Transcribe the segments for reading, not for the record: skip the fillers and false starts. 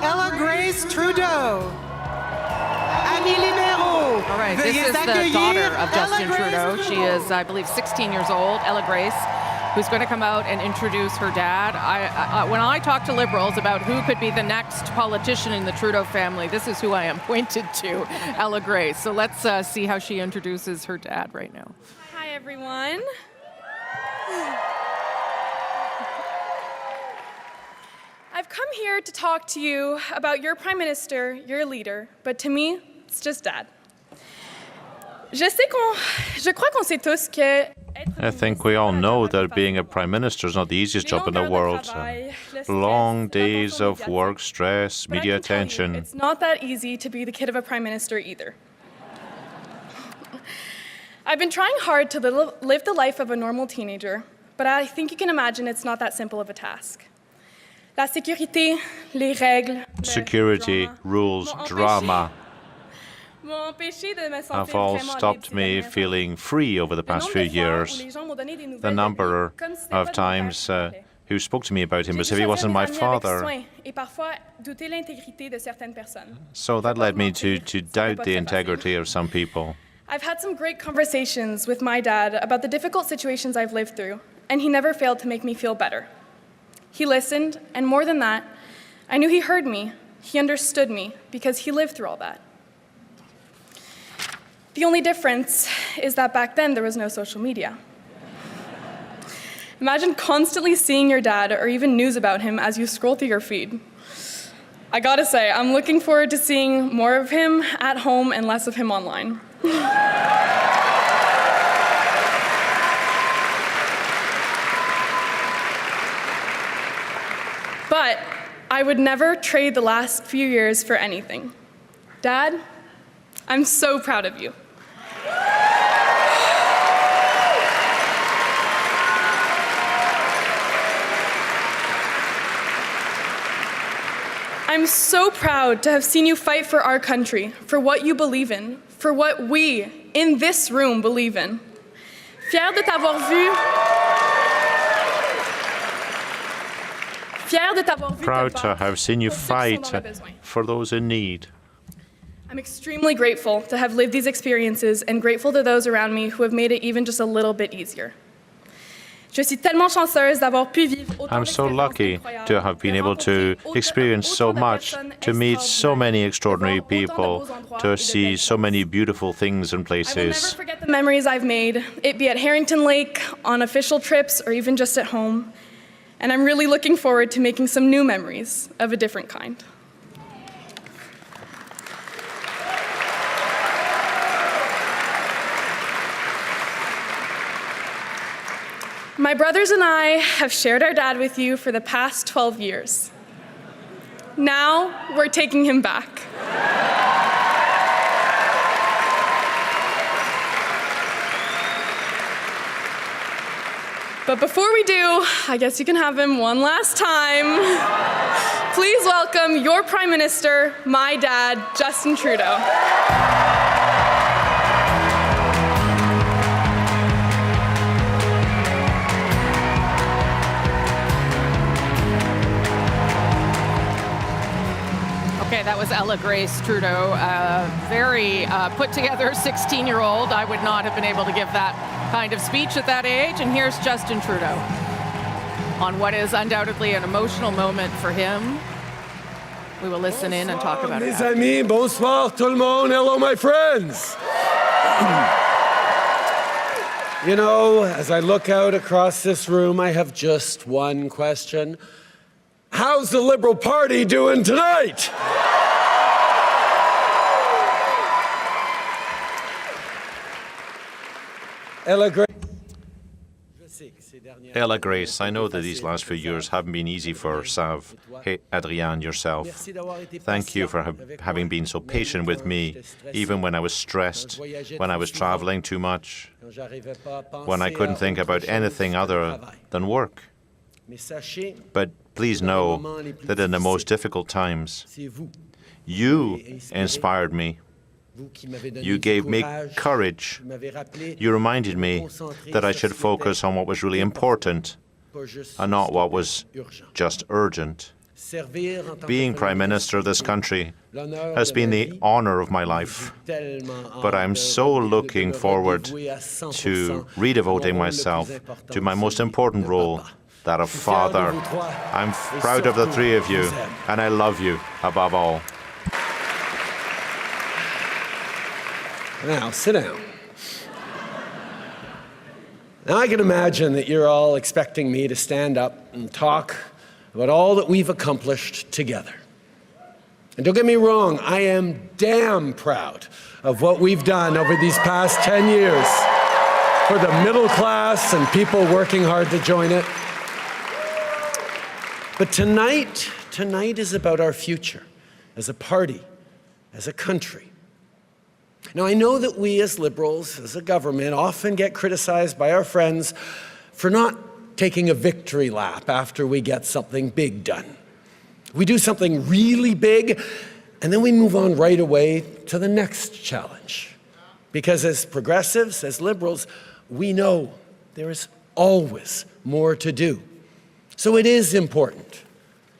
Ella Grace Trudeau. Amis libéraux. All right, this is the daughter of Justin Trudeau. She is, I believe, 16 years old, Ella Grace, who's going to come out and introduce her dad. When I talk to Liberals about who could be the next politician in the Trudeau family, this is who I am pointed to, Ella Grace. So let's see how she introduces her dad right now. Hi, everyone. I've come here to talk to you about your Prime Minister, your leader, but to me, it's just Dad. Je crois qu'on sait tous que I think we all know that being a Prime Minister is not the easiest job in the world. Long days of work, stress, media attention. It's not that easy to be the kid of a Prime Minister either. I've been trying hard to live the life of a normal teenager, but I think you can imagine it's not that simple of a task. La sécurité, les règles, security, rules, drama have all stopped me feeling free over the past few years. The number of times who spoke to me about him as if he wasn't my father. So that led me to doubt the integrity of some people. I've had some great conversations with my dad about the difficult situations I've lived through, and he never failed to make me feel better. He listened, and more than that, I knew he heard me, he understood me, because he lived through all that. The only difference is that back then there was no social media. Imagine constantly seeing your dad or even news about him as you scroll through your feed. I gotta say, I'm looking forward to seeing more of him at home and less of him online. But I would never trade the last few years for anything. Dad, I'm so proud of you. I'm so proud to have seen you fight for our country, for what you believe in, for what we, in this room, believe in. Fier de t'avoir vu. Proud to have seen you fight for those in need. I'm extremely grateful to have lived these experiences and grateful to those around me who have made it even just a little bit easier. I'm so lucky to have been able to experience so much, to meet so many extraordinary people, to see so many beautiful things and places. I will never forget the memories I've made, it be at Harrington Lake, on official trips, or even just at home. And I'm really looking forward to making some new memories of a different kind. My brothers and I have shared our dad with you for the past 12 years. Now we're taking him back. But before we do, I guess you can have him one last time. Please welcome your Prime Minister, my dad, Justin Trudeau. Okay, that was Ella Grace Trudeau, very put-together 16-year-old. I would not have been able to give that kind of speech at that age. And here's Justin Trudeau on what is undoubtedly an emotional moment for him. We will listen in and talk about it. Mes amis, bonsoir tout le monde. Hello, my friends. You know, as I look out across this room, I have just one question. How's the Liberal Party doing tonight? Ella Grace, I know that these last few years haven't been easy for Sav, Adrienne, yourself. Thank you for having been so patient with me, even when I was stressed, when I was traveling too much, when I couldn't think about anything other than work. But please know that in the most difficult times, you inspired me. You gave me courage. You reminded me that I should focus on what was really important and not what was just urgent. Being Prime Minister of this country has been the honor of my life, but I'm so looking forward to redevoting myself to my most important role, that of father. I'm proud of the three of you, and I love you above all. Now, sit down. Now, I can imagine that you're all expecting me to stand up and talk about all that we've accomplished together. And don't get me wrong, I am damn proud of what we've done over these past 10 years for the middle class and people working hard to join it. But tonight is about our future as a party, as a country. Now, I know that we as Liberals, as a government, often get criticized by our friends for not taking a victory lap after we get something big done. We do something really big, and then we move on right away to the next challenge. Because as progressives, as Liberals, we know there is always more to do. So it is important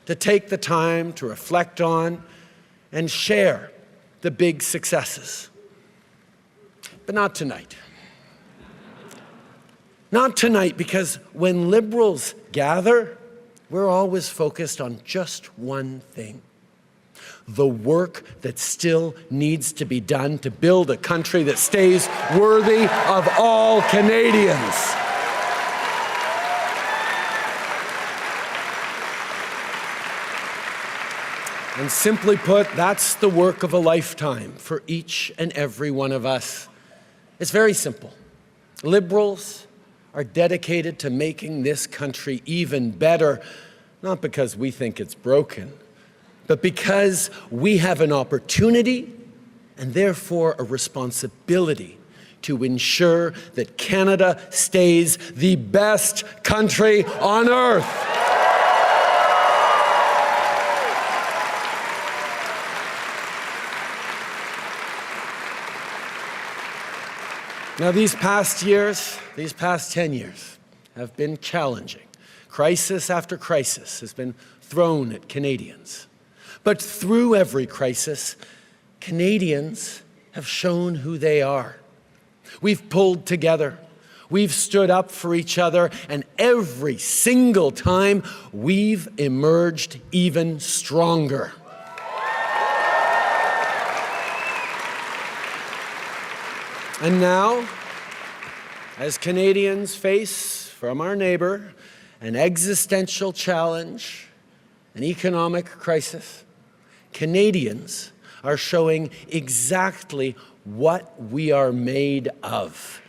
to take the time to reflect on and share the big successes. But not tonight. Not tonight, because when Liberals gather, we're always focused on just one thing: the work that still needs to be done to build a country that stays worthy of all Canadians. And simply put, that's the work of a lifetime for each and every one of us. It's very simple. Liberals are dedicated to making this country even better, not because we think it's broken, but because we have an opportunity and therefore a responsibility to ensure that Canada stays the best country on earth. Now, these past 10 years have been challenging. Crisis after crisis has been thrown at Canadians. But through every crisis, Canadians have shown who they are. We've pulled together, we've stood up for each other, and every single time we've emerged even stronger. And now, as Canadians face from our neighbor an existential challenge, an economic crisis, Canadians are showing exactly what we are made of.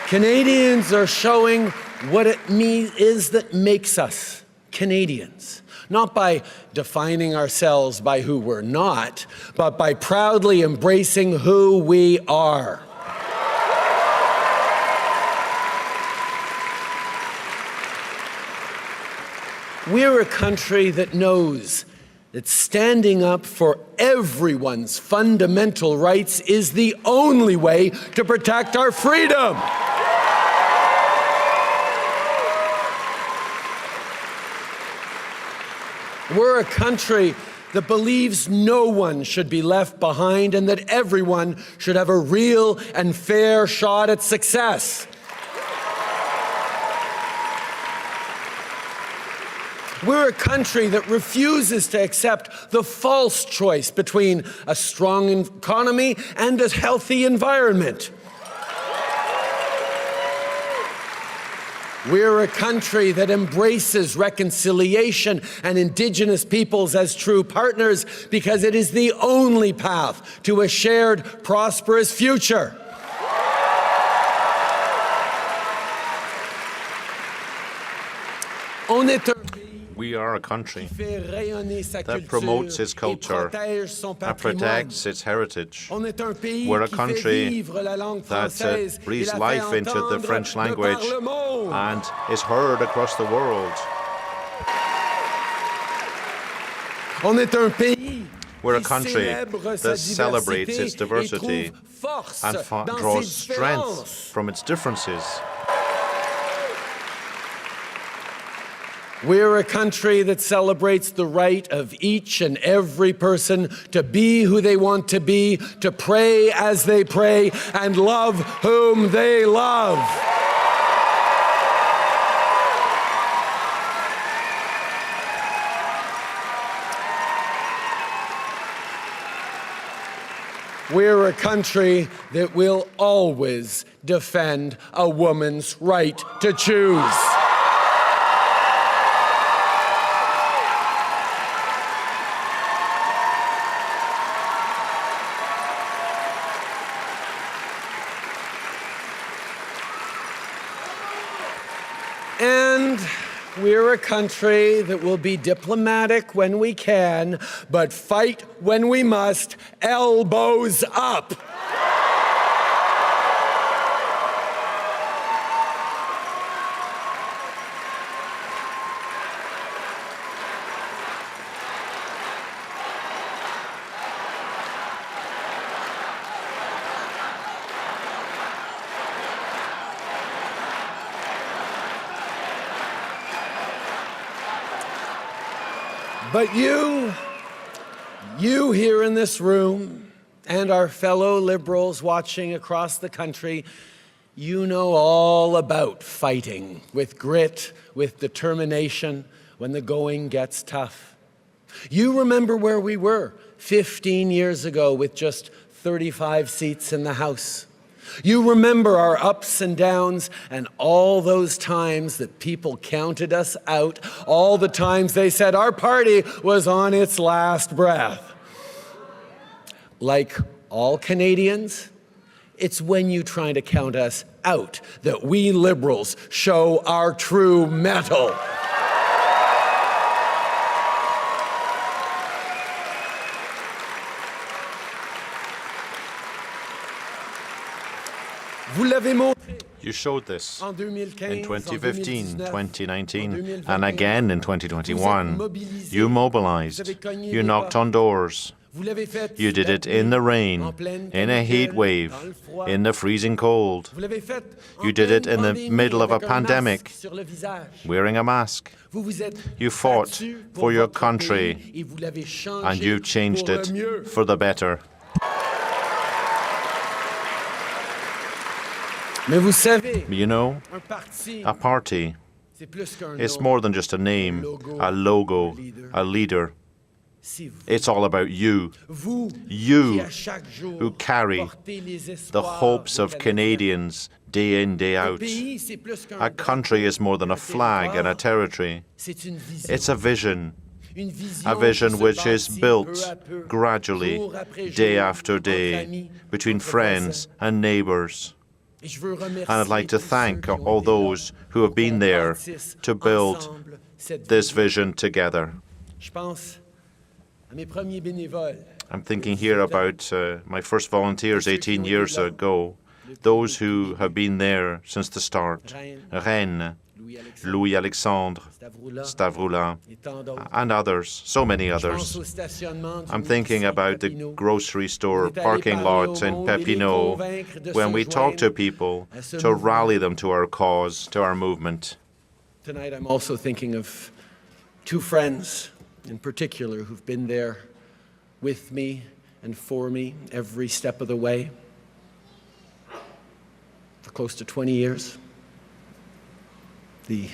Canadians are showing what it is that makes us Canadians. Not by defining ourselves by who we're not, but by proudly embracing who we are. We're a country that knows that standing up for everyone's fundamental rights is the only way to protect our freedom. We're a country that believes no one should be left behind and that everyone should have a real and fair shot at success. We're a country that refuses to accept the false choice between a strong economy and a healthy environment. We're a country that embraces reconciliation and Indigenous peoples as true partners because it is the only path to a shared, prosperous future. We are a country that promotes its culture and protects its heritage. We're a country that breathes life into the French language and is heard across the world. We're a country that celebrates its diversity and draws strength from its differences. We're a country that celebrates the right of each and every person to be who they want to be, to pray as they pray, and love whom they love. We're a country that will always defend a woman's right to choose. And we're a country that will be diplomatic when we can, but fight when we must, elbows up. But you here in this room, and our fellow liberals watching across the country, you know all about fighting with grit, with determination, when the going gets tough. You remember where we were 15 years ago with just 35 seats in the House. You remember our ups and downs and all those times that people counted us out, all the times they said our party was on its last breath. Like all Canadians, it's when you try to count us out that we Liberals show our true mettle. You showed this in 2015, 2019, and again in 2021. You mobilized. You knocked on doors. You did it in the rain, in a heat wave, in the freezing cold. You did it in the middle of a pandemic, wearing a mask. You fought for your country, and you changed it for the better. You know, a party is more than just a name, a logo, a leader. It's all about you. You who carry the hopes of Canadians day in, day out. A country is more than a flag and a territory. It's a vision which is built gradually, day after day, between friends and neighbors. And I'd like to thank all those who have been there to build this vision together. I'm thinking here about my first volunteers 18 years ago, those who have been there since the start. Rennes, Louis-Alexandre, Stavroula, and others, so many others. I'm thinking about the grocery store parking lot in Papineau, when we talk to people to rally them to our cause, to our movement. Tonight I'm also thinking of two friends in particular who've been there with me and for me every step of the way for close to 20 years. The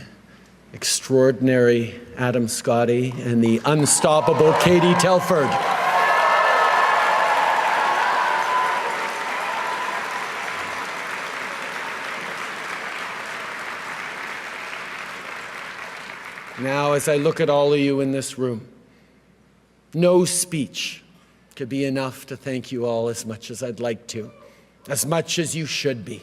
extraordinary Adam Scotty and the unstoppable Katie Telford. Now, as I look at all of you in this room, no speech could be enough to thank you all as much as I'd like to, as much as you should be.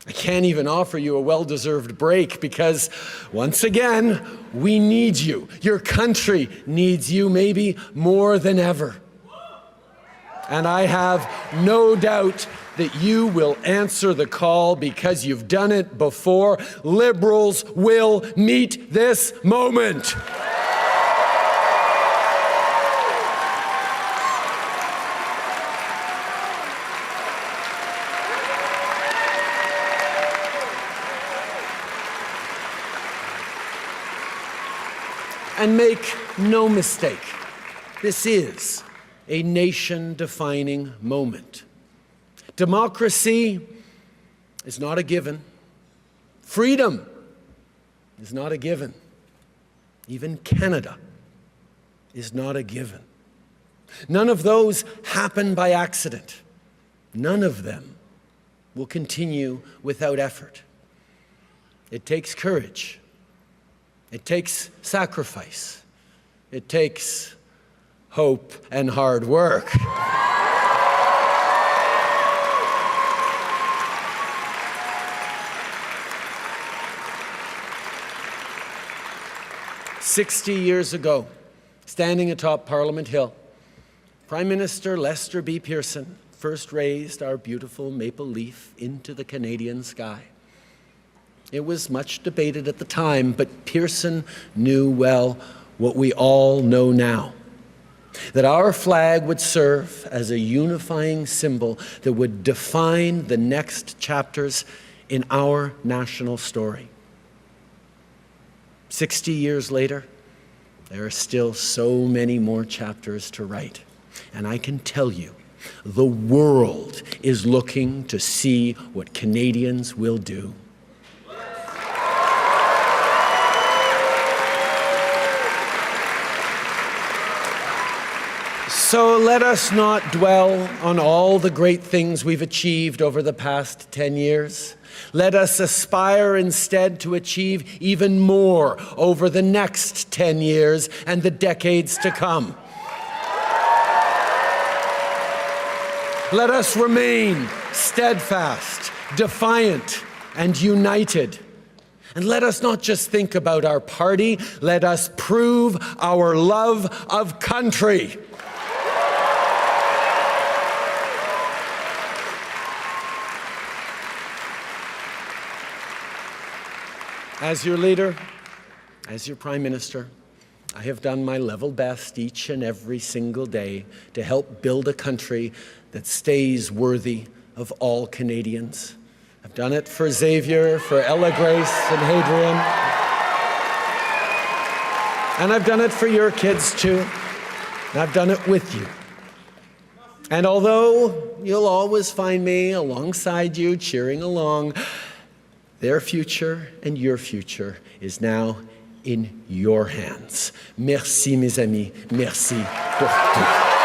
I can't even offer you a well-deserved break because, once again, we need you. Your country needs you maybe more than ever. And I have no doubt that you will answer the call because you've done it before. Liberals will meet this moment. And make no mistake, this is a nation-defining moment. Democracy is not a given. Freedom is not a given. Even Canada is not a given. None of those happen by accident. None of them will continue without effort. It takes courage. It takes sacrifice. It takes hope and hard work. "60 years ago, standing atop Parliament Hill, Prime Minister Lester B. Pearson first raised our beautiful maple leaf into the Canadian sky. It was much debated at the time, but Pearson knew well what we all know now, that our flag would serve as a unifying symbol that would define the next chapters in our national story. 60 years later, there are still so many more chapters to write. And I can tell you, the world is looking to see what Canadians will do. So let us not dwell on all the great things we've achieved over the past 10 years. Let us aspire instead to achieve even more over the next 10 years and the decades to come. Let us remain steadfast, defiant, and united. And let us not just think about our party, let us prove our love of country. As your leader, as your Prime Minister, I have done my level best each and every single day to help build a country that stays worthy of all Canadians. I've done it for Xavier, for Ella Grace and Hadrian. And I've done it for your kids too. And I've done it with you. And although you'll always find me alongside you, cheering along, their future and your future is now in your hands. Merci, mes amis. Merci pour tout.